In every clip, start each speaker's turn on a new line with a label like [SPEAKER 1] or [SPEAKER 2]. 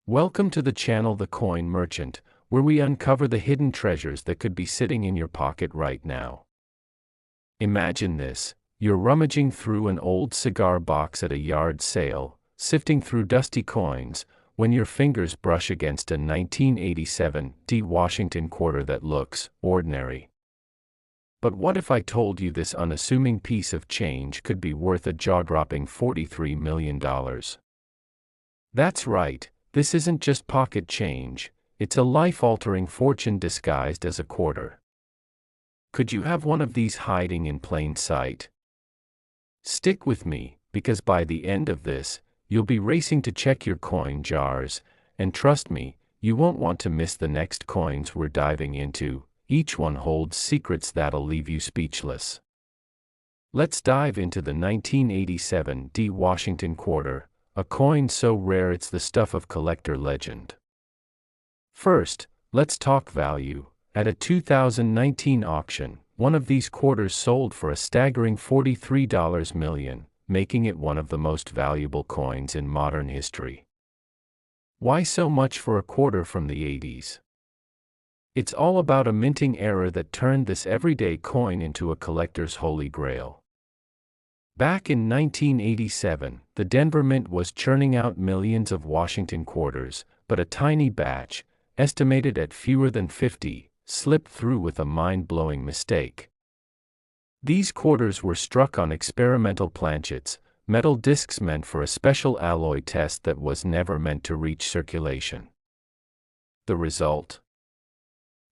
[SPEAKER 1] Welcome to the channel The Coin Merchant, where we uncover the hidden treasures that could be sitting in your pocket right now. Imagine this: you're rummaging through an old cigar box at a yard sale, sifting through dusty coins, when your fingers brush against a 1987 Washington quarter that looks ordinary. But what if I told you this unassuming piece of change could be worth a jaw-dropping $43 million? That's right. This isn't just pocket change, it's a life-altering fortune disguised as a quarter. Could you have one of these hiding in plain sight? Stick with me, because by the end of this, you'll be racing to check your coin jars, and trust me, you won't want to miss the next coins we're diving into. Each one holds secrets that'll leave you speechless. Let's dive into the 1987 Washington quarter, a coin so rare it's the stuff of collector legend. First, let's talk value. At a 2019 auction, one of these quarters sold for a staggering $43 million, making it one of the most valuable coins in modern history. Why so much for a quarter from the 80s? It's all about a minting era that turned this everyday coin into a collector's holy grail. Back in 1987, the Denver Mint was churning out millions of Washington quarters, but a tiny batch, estimated at fewer than 50, slipped through with a mind-blowing mistake. These quarters were struck on experimental planchets, metal discs meant for a special alloy test that was never meant to reach circulation. The result?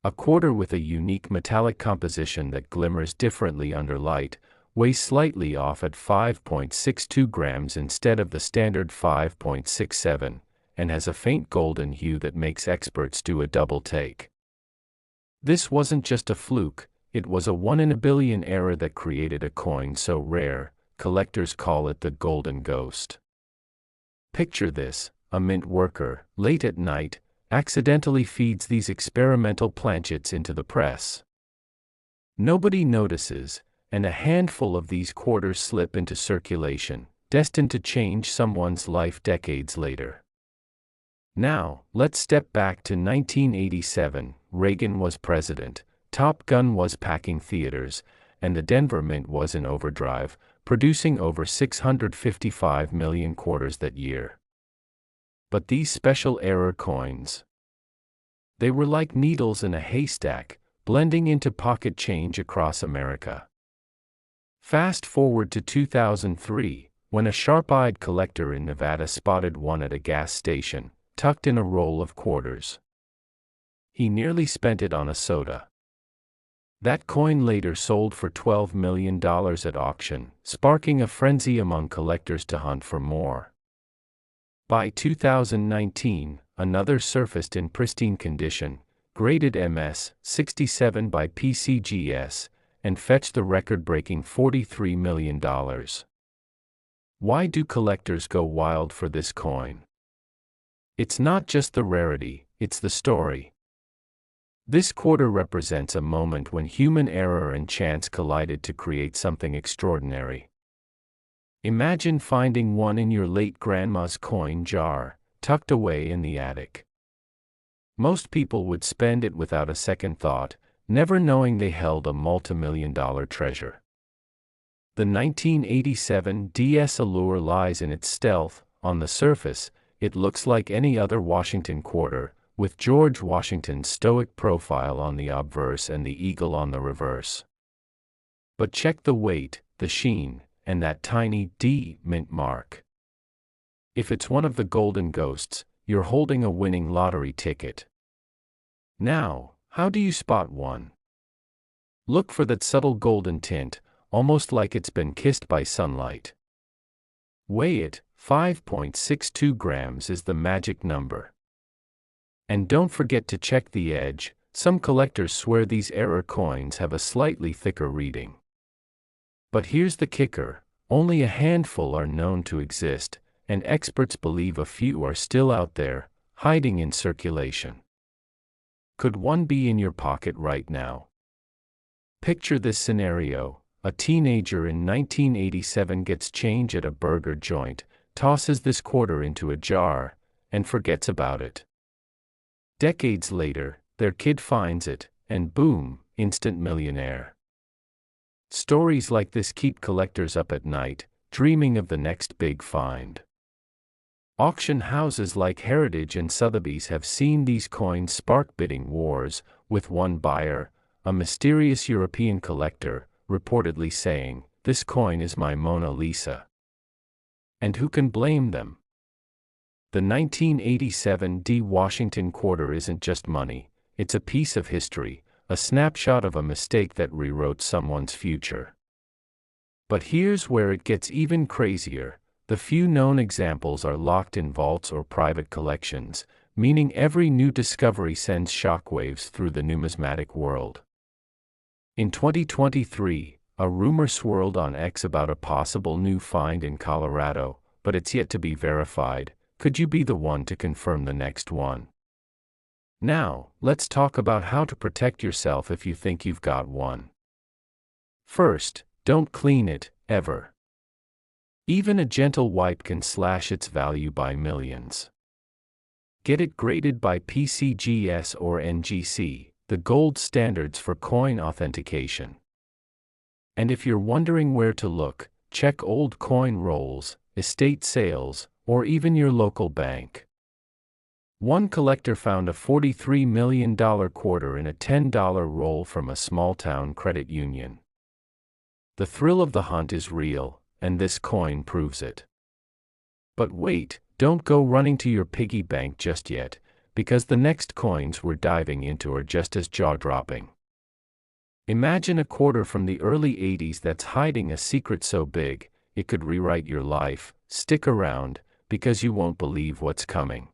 [SPEAKER 1] A quarter with a unique metallic composition that glimmers differently under light, weighs slightly off at 5.62 grams instead of the standard 5.67, and has a faint golden hue that makes experts do a double take. This wasn't just a fluke, it was a one-in-a-billion error that created a coin so rare, collectors call it the Golden Ghost. Picture this: a mint worker, late at night, accidentally feeds these experimental planchets into the press. Nobody notices, and a handful of these quarters slip into circulation, destined to change someone's life decades later. Now, let's step back to 1987. Reagan was president, Top Gun was packing theaters, and the Denver Mint was in overdrive, producing over 655 million quarters that year. But these special error coins, they were like needles in a haystack, blending into pocket change across America. Fast forward to 2003, when a sharp-eyed collector in Nevada spotted one at a gas station, tucked in a roll of quarters. He nearly spent it on a soda. That coin later sold for $12 million at auction, sparking a frenzy among collectors to hunt for more. By 2019, another surfaced in pristine condition, graded MS 67 by PCGS, and fetched the record-breaking $43 million. Why do collectors go wild for this coin? It's not just the rarity, it's the story. This quarter represents a moment when human error and chance collided to create something extraordinary. Imagine finding one in your late grandma's coin jar, tucked away in the attic. Most people would spend it without a second thought, never knowing they held a multimillion-dollar treasure. The 1987 DS allure lies in its stealth. On the surface, it looks like any other Washington quarter, with George Washington's stoic profile on the obverse and the eagle on the reverse. But check the weight, the sheen, and that tiny D mint mark. If it's one of the Golden Ghosts, you're holding a winning lottery ticket. Now, how do you spot one? Look for that subtle golden tint, almost like it's been kissed by sunlight. Weigh it. 5.62 grams is the magic number. And don't forget to check the edge. Some collectors swear these error coins have a slightly thicker reading. But here's the kicker: only a handful are known to exist, and experts believe a few are still out there, hiding in circulation. Could one be in your pocket right now? Picture this scenario: a teenager in 1987 gets change at a burger joint, tosses this quarter into a jar, and forgets about it. Decades later, their kid finds it, and boom, instant millionaire. Stories like this keep collectors up at night, dreaming of the next big find. Auction houses like Heritage and Sotheby's have seen these coins spark bidding wars, with one buyer, a mysterious European collector, reportedly saying, "This coin is my Mona Lisa." And who can blame them? The 1987 D. Washington quarter isn't just money, it's a piece of history, a snapshot of a mistake that rewrote someone's future. But here's where it gets even crazier. The few known examples are locked in vaults or private collections, meaning every new discovery sends shockwaves through the numismatic world. In 2023, a rumor swirled on X about a possible new find in Colorado, but it's yet to be verified. Could you be the one to confirm the next one? Now, let's talk about how to protect yourself if you think you've got one. First, don't clean it, ever. Even a gentle wipe can slash its value by millions. Get it graded by PCGS or NGC, the gold standards for coin authentication. And if you're wondering where to look, check old coin rolls, estate sales, or even your local bank. One collector found a $43 million quarter in a $10 roll from a small-town credit union. The thrill of the hunt is real, and this coin proves it. But wait, don't go running to your piggy bank just yet, because the next coins we're diving into are just as jaw-dropping. Imagine a quarter from the early 80s that's hiding a secret so big, it could rewrite your life. Stick around, because you won't believe what's coming.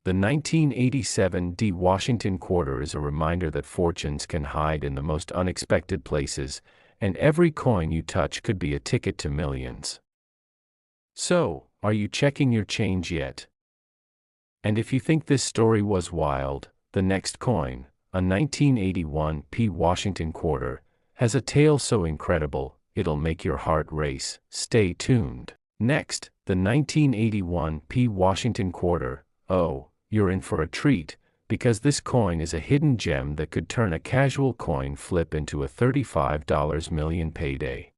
[SPEAKER 1] The 1987 D. Washington quarter is a reminder that fortunes can hide in the most unexpected places, and every coin you touch could be a ticket to millions. So, are you checking your change yet? And if you think this story was wild, the next coin, a 1981 P. Washington quarter, has a tale so incredible, it'll make your heart race. Stay tuned. Next, the 1981 P. Washington quarter. Oh, you're in for a treat, because this coin is a hidden gem that could turn a casual coin flip into a $35 million payday.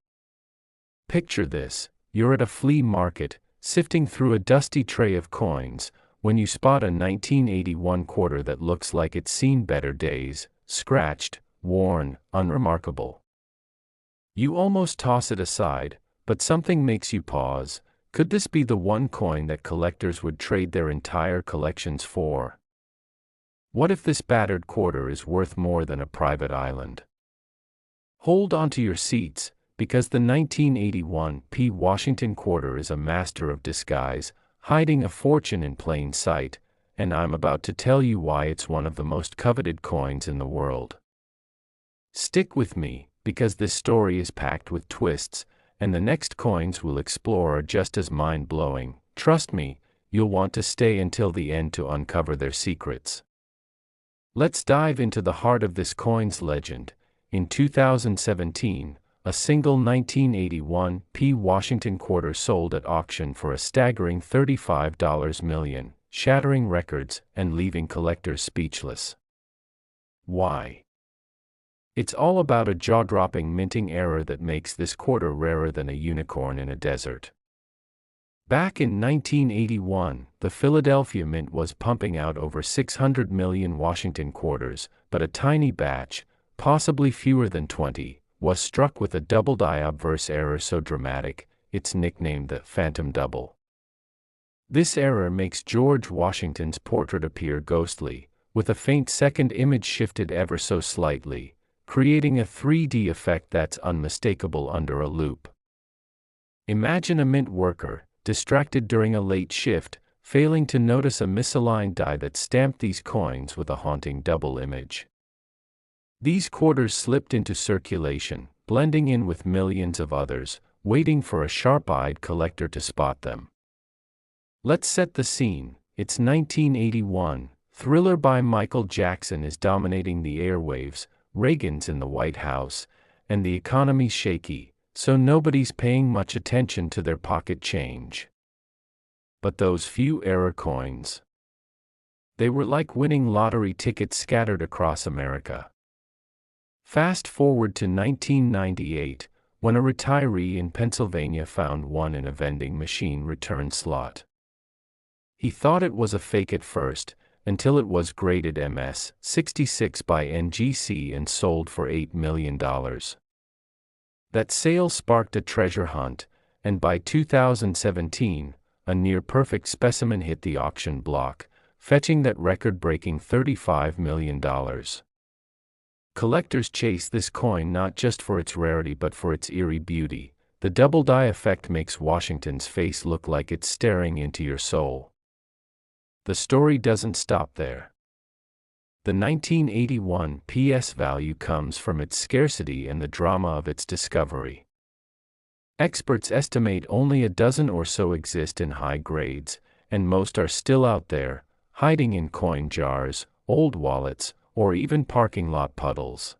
[SPEAKER 1] Picture this: you're at a flea market, sifting through a dusty tray of coins, when you spot a 1981 quarter that looks like it's seen better days, scratched, worn, unremarkable. You almost toss it aside, but something makes you pause. Could this be the one coin that collectors would trade their entire collections for? What if this battered quarter is worth more than a private island? Hold on to your seats, because the 1981 P. Washington quarter is a master of disguise, hiding a fortune in plain sight, and I'm about to tell you why it's one of the most coveted coins in the world. Stick with me, because this story is packed with twists, and the next coins we'll explore are just as mind-blowing. Trust me, you'll want to stay until the end to uncover their secrets. Let's dive into the heart of this coin's legend. In 2017, a single 1981 P. Washington quarter sold at auction for a staggering $35 million, shattering records and leaving collectors speechless. Why? It's all about a jaw-dropping minting error that makes this quarter rarer than a unicorn in a desert. Back in 1981, the Philadelphia Mint was pumping out over 600 million Washington quarters, but a tiny batch, possibly fewer than 20, was struck with a double-die obverse error so dramatic, it's nicknamed the Phantom Double. This error makes George Washington's portrait appear ghostly, with a faint second image shifted ever so slightly, creating a 3D effect that's unmistakable under a loupe. Imagine a mint worker, distracted during a late shift, failing to notice a misaligned die that stamped these coins with a haunting double image. These quarters slipped into circulation, blending in with millions of others, waiting for a sharp-eyed collector to spot them. Let's set the scene. It's 1981. Thriller by Michael Jackson is dominating the airwaves, Reagan's in the White House, and the economy's shaky, so nobody's paying much attention to their pocket change. But those few error coins. They were like winning lottery tickets scattered across America. Fast forward to 1998, when a retiree in Pennsylvania found one in a vending machine return slot. He thought it was a fake at first, until it was graded MS-66 by NGC and sold for $8 million. That sale sparked a treasure hunt, and by 2017, a near-perfect specimen hit the auction block, fetching that record-breaking $35 million. Collectors chase this coin not just for its rarity but for its eerie beauty. The double die effect makes Washington's face look like it's staring into your soul. The story doesn't stop there. The 1981 PS value comes from its scarcity and the drama of its discovery. Experts estimate only a dozen or so exist in high grades, and most are still out there, hiding in coin jars, old wallets, or even parking lot puddles.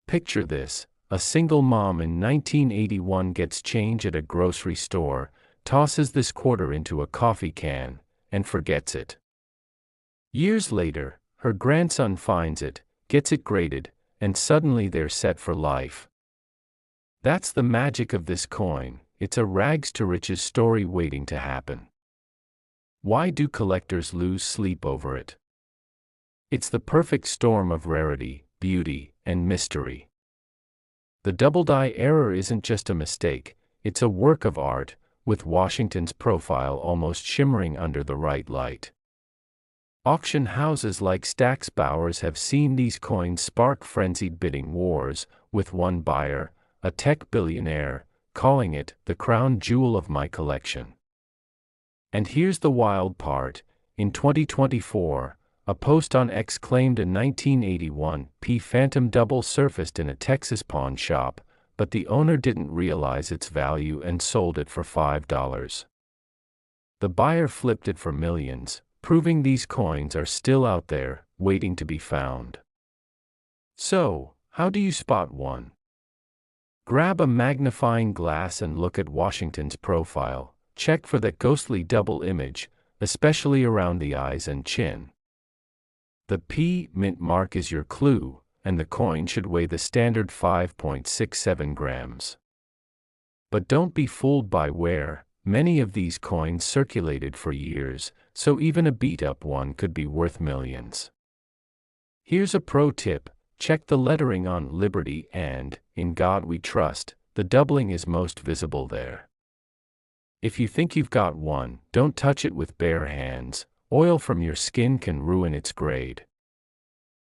[SPEAKER 1] Picture this: a single mom in 1981 gets change at a grocery store, tosses this quarter into a coffee can, and forgets it. Years later, her grandson finds it, gets it graded, and suddenly they're set for life. That's the magic of this coin. It's a rags to riches story waiting to happen. Why do collectors lose sleep over it? It's the perfect storm of rarity, beauty, and mystery. The double die error isn't just a mistake, it's a work of art, with Washington's profile almost shimmering under the right light. Auction houses like Stack's Bowers have seen these coins spark frenzied bidding wars, with one buyer, a tech billionaire, calling it the crown jewel of my collection. And here's the wild part: in 2024, a post on X claimed a 1981 P Phantom double surfaced in a Texas pawn shop, but the owner didn't realize its value and sold it for $5. The buyer flipped it for millions, proving these coins are still out there, waiting to be found. So, how do you spot one? Grab a magnifying glass and look at Washington's profile. Check for that ghostly double image, especially around the eyes and chin. The P mint mark is your clue, and the coin should weigh the standard 5.67 grams. But don't be fooled by wear. Many of these coins circulated for years, so even a beat-up one could be worth millions. Here's a pro tip: check the lettering on Liberty and In God We Trust. The doubling is most visible there. If you think you've got one, don't touch it with bare hands. Oil from your skin can ruin its grade.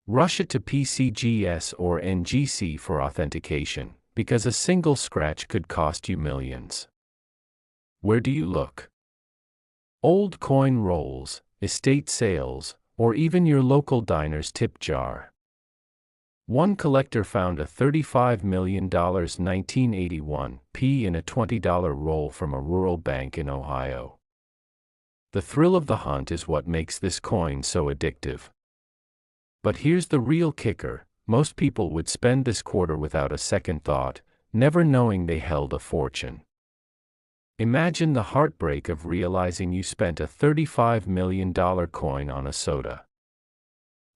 [SPEAKER 1] Rush it to PCGS or NGC for authentication, because a single scratch could cost you millions. Where do you look? Old coin rolls, estate sales, or even your local diner's tip jar. One collector found a $35 million 1981 P in a $20 roll from a rural bank in Ohio. The thrill of the hunt is what makes this coin so addictive. But here's the real kicker: most people would spend this quarter without a second thought, never knowing they held a fortune. Imagine the heartbreak of realizing you spent a $35 million coin on a soda.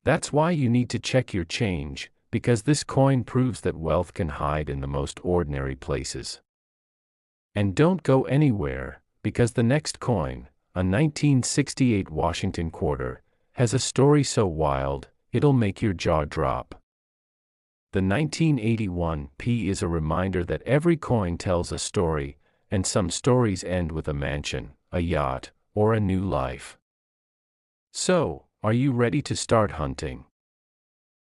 [SPEAKER 1] That's why you need to check your change, because this coin proves that wealth can hide in the most ordinary places. And don't go anywhere, because the next coin, a 1968 Washington quarter, has a story so wild, it'll make your jaw drop. The 1981 P is a reminder that every coin tells a story, and some stories end with a mansion, a yacht, or a new life. So, are you ready to start hunting?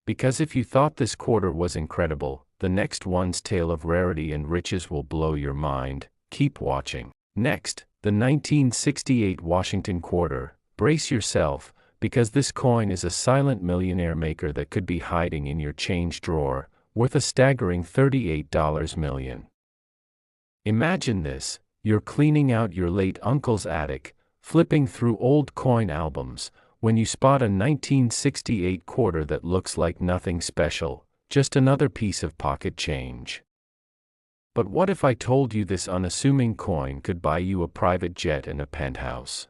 [SPEAKER 1] Because if you thought this quarter was incredible, the next one's tale of rarity and riches will blow your mind. Keep watching. Next, the 1968 Washington quarter. Brace yourself, because this coin is a silent millionaire maker that could be hiding in your change drawer, worth a staggering $38 million. Imagine this: you're cleaning out your late uncle's attic, flipping through old coin albums, when you spot a 1968 quarter that looks like nothing special, just another piece of pocket change. But what if I told you this unassuming coin could buy you a private jet and a penthouse?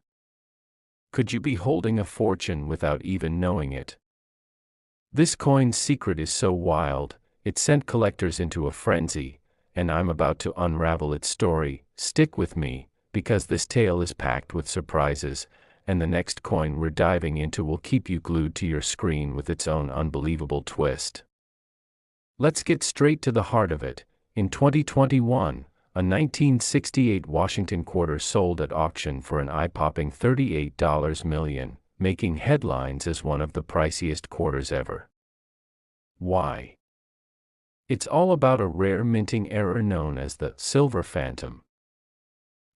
[SPEAKER 1] Could you be holding a fortune without even knowing it? This coin's secret is so wild, it sent collectors into a frenzy, and I'm about to unravel its story. Stick with me, because this tale is packed with surprises, and the next coin we're diving into will keep you glued to your screen with its own unbelievable twist. Let's get straight to the heart of it. In 2021, a 1968 Washington quarter sold at auction for an eye-popping $38 million, making headlines as one of the priciest quarters ever. Why? It's all about a rare minting error known as the Silver Phantom.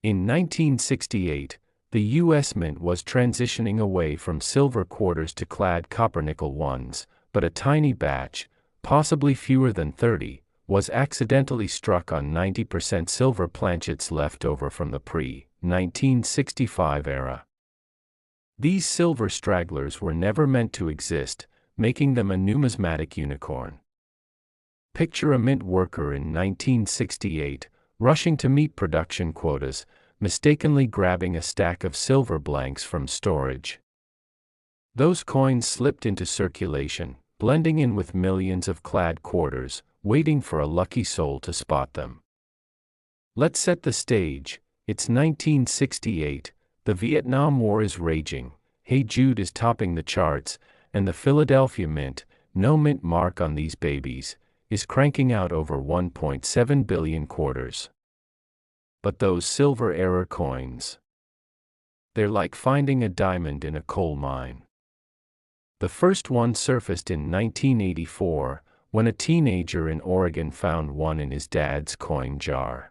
[SPEAKER 1] In 1968, the U.S. Mint was transitioning away from silver quarters to clad copper-nickel ones, but a tiny batch, possibly fewer than 30, was accidentally struck on 90% silver planchets left over from the pre-1965 era. These silver stragglers were never meant to exist, making them a numismatic unicorn. Picture a mint worker in 1968, rushing to meet production quotas, mistakenly grabbing a stack of silver blanks from storage. Those coins slipped into circulation, blending in with millions of clad quarters, waiting for a lucky soul to spot them. Let's set the stage. It's 1968, the Vietnam War is raging, Hey Jude is topping the charts, and the Philadelphia Mint, no mint mark on these babies, is cranking out over 1.7 billion quarters. But those silver error coins, they're like finding a diamond in a coal mine. The first one surfaced in 1984, when a teenager in Oregon found one in his dad's coin jar.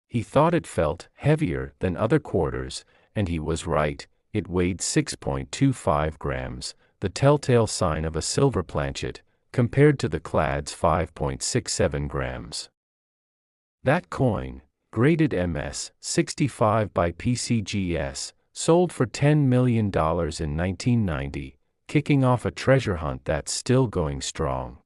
[SPEAKER 1] He thought it felt heavier than other quarters, and he was right. It weighed 6.25 grams, the telltale sign of a silver planchet, compared to the clad's 5.67 grams. That coin, graded MS 65 by PCGS, sold for $10 million in 1990, kicking off a treasure hunt that's still going strong.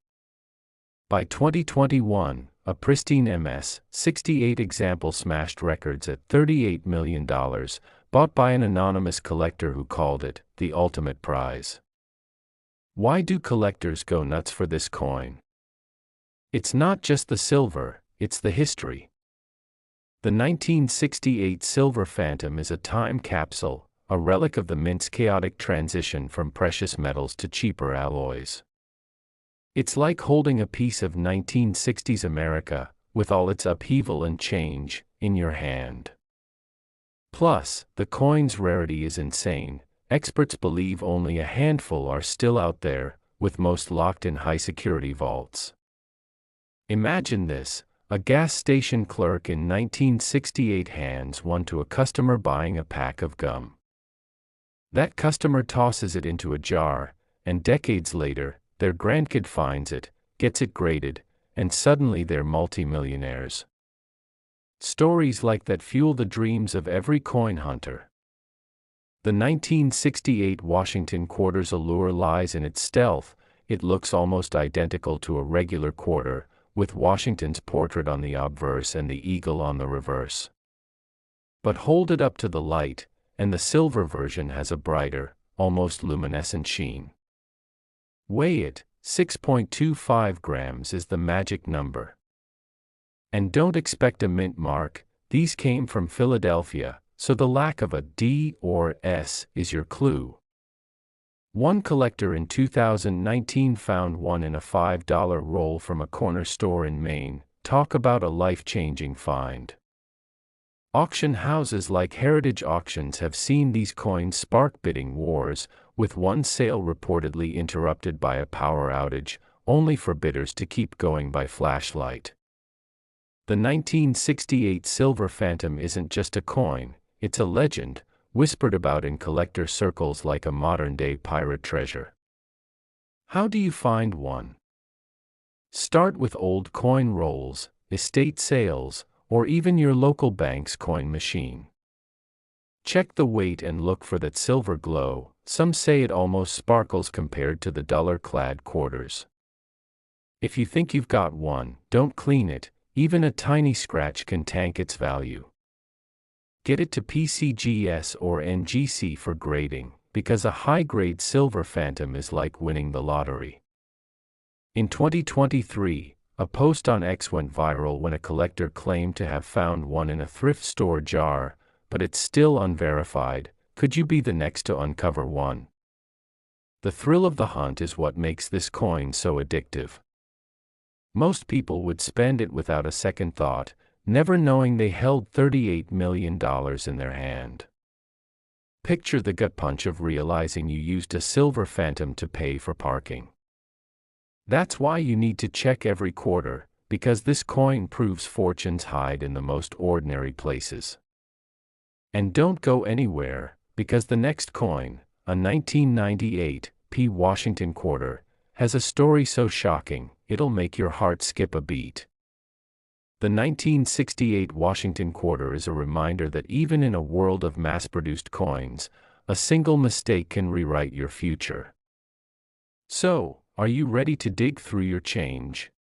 [SPEAKER 1] By 2021, a pristine MS 68 example smashed records at $38 million, bought by an anonymous collector who called it the ultimate prize. Why do collectors go nuts for this coin? It's not just the silver, it's the history. The 1968 Silver Phantom is a time capsule, a relic of the mint's chaotic transition from precious metals to cheaper alloys. It's like holding a piece of 1960s America, with all its upheaval and change, in your hand. Plus, the coin's rarity is insane. Experts believe only a handful are still out there, with most locked in high-security vaults. Imagine this: a gas station clerk in 1968 hands one to a customer buying a pack of gum. That customer tosses it into a jar, and decades later, their grandkid finds it, gets it graded, and suddenly they're multimillionaires. Stories like that fuel the dreams of every coin hunter. The 1968 Washington quarter's allure lies in its stealth. It looks almost identical to a regular quarter, with Washington's portrait on the obverse and the eagle on the reverse. But hold it up to the light, and the silver version has a brighter, almost luminescent sheen. Weigh it, 6.25 grams is the magic number. And don't expect a mint mark, these came from Philadelphia, so the lack of a D or S is your clue. One collector in 2019 found one in a $5 roll from a corner store in Maine. Talk about a life-changing find. Auction houses like Heritage Auctions have seen these coins spark bidding wars, with one sale reportedly interrupted by a power outage, only for bidders to keep going by flashlight. The 1968 Silver Phantom isn't just a coin, it's a legend, whispered about in collector circles like a modern-day pirate treasure. How do you find one? Start with old coin rolls, estate sales, or even your local bank's coin machine. Check the weight and look for that silver glow. Some say it almost sparkles compared to the dollar-clad quarters. If you think you've got one, don't clean it, Even a tiny scratch can tank its value. Get it to PCGS or NGC for grading, because a high-grade silver phantom is like winning the lottery. In 2023, a post on X went viral when a collector claimed to have found one in a thrift store jar, but it's still unverified. Could you be the next to uncover one? The thrill of the hunt is what makes this coin so addictive. Most people would spend it without a second thought, never knowing they held $38 million in their hand. Picture the gut punch of realizing you used a silver phantom to pay for parking. That's why you need to check every quarter, because this coin proves fortunes hide in the most ordinary places. And don't go anywhere, because the next coin, a 1998 P Washington quarter, has a story so shocking, it'll make your heart skip a beat. The 1968 Washington quarter is a reminder that even in a world of mass-produced coins, a single mistake can rewrite your future. So, are you ready to dig through your change?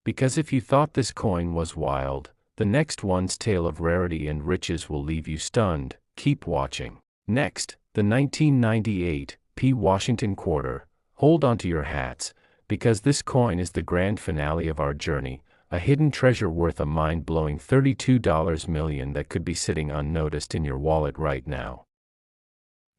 [SPEAKER 1] Because if you thought this coin was wild, the next one's tale of rarity and riches will leave you stunned. Keep watching. Next, the 1998 P Washington quarter. Hold onto your hats, because this coin is the grand finale of our journey, a hidden treasure worth a mind-blowing $32 million that could be sitting unnoticed in your wallet right now.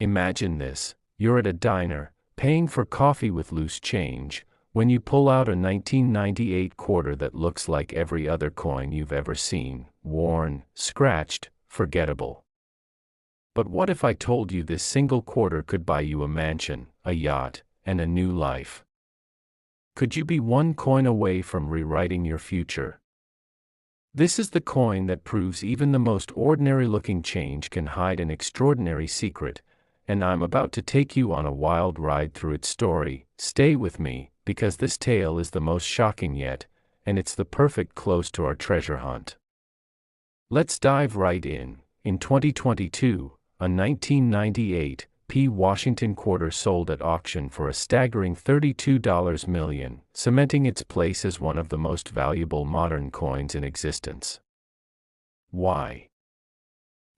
[SPEAKER 1] Imagine this: you're at a diner, paying for coffee with loose change, when you pull out a 1998 quarter that looks like every other coin you've ever seen, worn, scratched, forgettable. But what if I told you this single quarter could buy you a mansion, a yacht, and a new life? Could you be one coin away from rewriting your future? This is the coin that proves even the most ordinary-looking change can hide an extraordinary secret, and I'm about to take you on a wild ride through its story. Stay with me, because this tale is the most shocking yet, and it's the perfect close to our treasure hunt. Let's dive right in. In 2022, a 1998 P Washington quarter sold at auction for a staggering $32 million, cementing its place as one of the most valuable modern coins in existence. Why?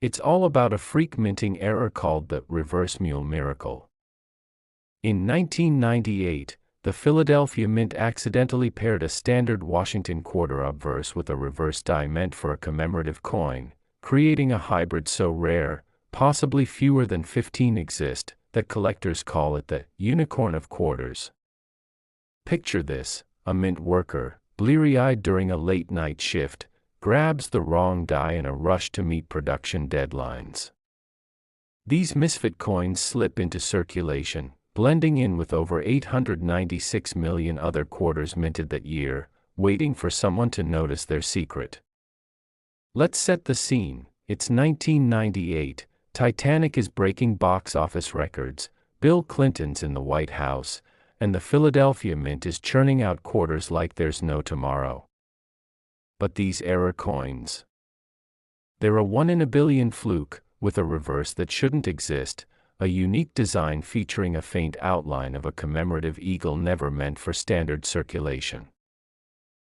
[SPEAKER 1] It's all about a freak minting error called the Reverse Mule Miracle. In 1998, the Philadelphia Mint accidentally paired a standard Washington quarter obverse with a reverse die meant for a commemorative coin, creating a hybrid so rare, possibly fewer than 15 exist, that collectors call it the unicorn of quarters. Picture this: a mint worker, bleary-eyed during a late-night shift, grabs the wrong die in a rush to meet production deadlines. These misfit coins slip into circulation, blending in with over 896 million other quarters minted that year, waiting for someone to notice their secret. Let's set the scene. It's 1998. Titanic is breaking box office records, Bill Clinton's in the White House, and the Philadelphia Mint is churning out quarters like there's no tomorrow. But these error coins, they're a 1 in a billion fluke, with a reverse that shouldn't exist, a unique design featuring a faint outline of a commemorative eagle never meant for standard circulation.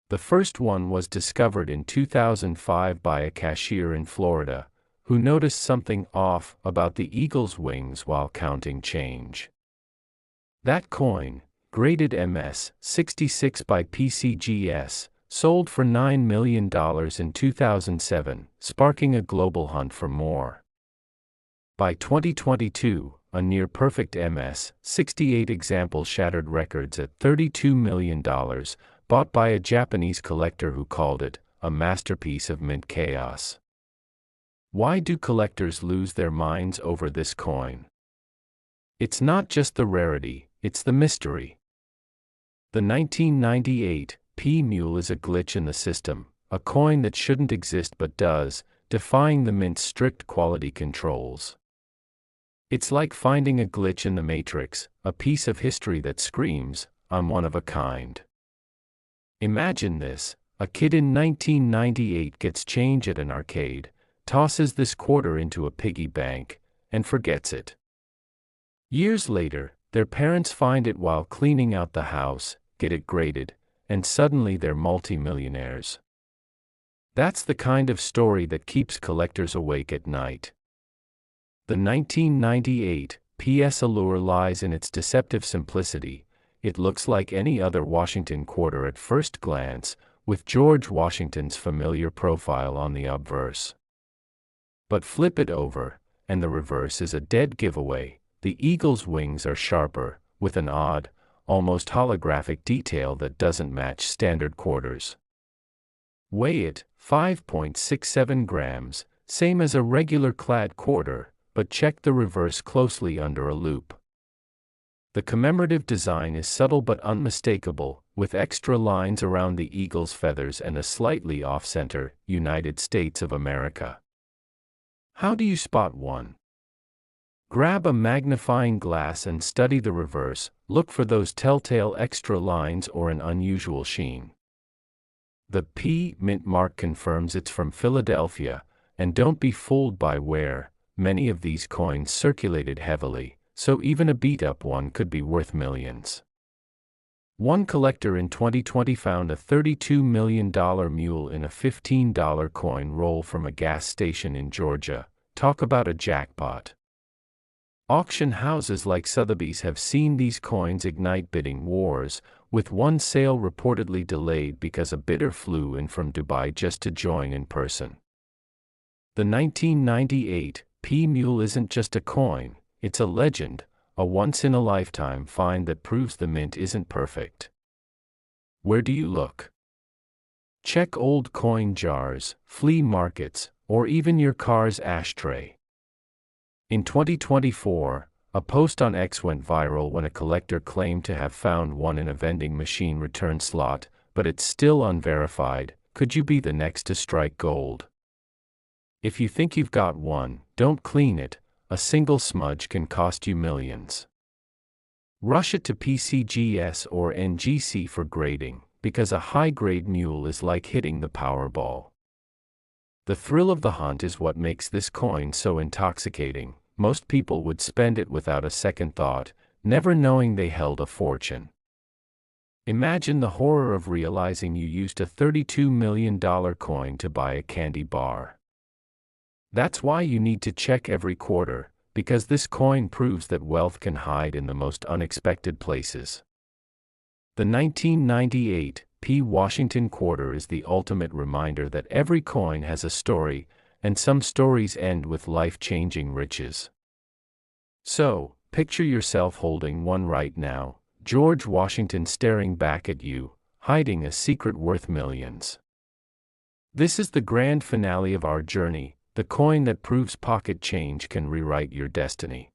[SPEAKER 1] The first one was discovered in 2005 by a cashier in Florida, who noticed something off about the eagle's wings while counting change. That coin, graded MS-66 by PCGS, sold for $9 million in 2007, sparking a global hunt for more. By 2022, a near-perfect MS-68 example shattered records at $32 million, bought by a Japanese collector who called it a masterpiece of mint chaos. Why do collectors lose their minds over this coin? It's not just the rarity, it's the mystery. The 1998 P Mule is a glitch in the system, a coin that shouldn't exist but does, defying the mint's strict quality controls. It's like finding a glitch in the Matrix, a piece of history that screams, "I'm one of a kind." Imagine this: a kid in 1998 gets change at an arcade, tosses this quarter into a piggy bank, and forgets it. Years later, their parents find it while cleaning out the house, get it graded, and suddenly they're multi-millionaires. That's the kind of story that keeps collectors awake at night. The 1998 PS allure lies in its deceptive simplicity. It looks like any other Washington quarter at first glance, with George Washington's familiar profile on the obverse. But flip it over, and the reverse is a dead giveaway. The eagle's wings are sharper, with an odd, almost holographic detail that doesn't match standard quarters. Weigh it, 5.67 grams, same as a regular clad quarter, but check the reverse closely under a loop. The commemorative design is subtle but unmistakable, with extra lines around the eagle's feathers and a slightly off-center, United States of America. How do you spot one? Grab a magnifying glass and study the reverse. Look for those telltale extra lines or an unusual sheen. The P mint mark confirms it's from Philadelphia, and don't be fooled by wear. Many of these coins circulated heavily, so even a beat-up one could be worth millions. One collector in 2020 found a $32 million mule in a $15 coin roll from a gas station in Georgia. Talk about a jackpot. Auction houses like Sotheby's have seen these coins ignite bidding wars, with one sale reportedly delayed because a bidder flew in from Dubai just to join in person. The 1998 P Mule isn't just a coin, it's a legend, a once-in-a-lifetime find that proves the mint isn't perfect. Where do you look? Check old coin jars, flea markets, or even your car's ashtray. In 2024, a post on X went viral when a collector claimed to have found one in a vending machine return slot, but it's still unverified. Could you be the next to strike gold? If you think you've got one, don't clean it. A single smudge can cost you millions. Rush it to PCGS or NGC for grading, because a high-grade mule is like hitting the Powerball. The thrill of the hunt is what makes this coin so intoxicating. Most people would spend it without a second thought, never knowing they held a fortune. Imagine the horror of realizing you used a $32 million coin to buy a candy bar. That's why you need to check every quarter, because this coin proves that wealth can hide in the most unexpected places. The 1998 P Washington quarter is the ultimate reminder that every coin has a story, and some stories end with life-changing riches. So, picture yourself holding one right now, George Washington staring back at you, hiding a secret worth millions. This is the grand finale of our journey, the coin that proves pocket change can rewrite your destiny.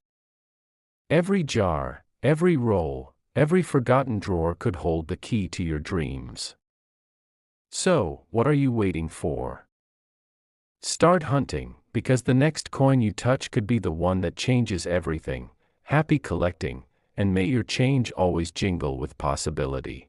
[SPEAKER 1] Every jar, every roll, every forgotten drawer could hold the key to your dreams. So, what are you waiting for? Start hunting, because the next coin you touch could be the one that changes everything. Happy collecting, and may your change always jingle with possibility.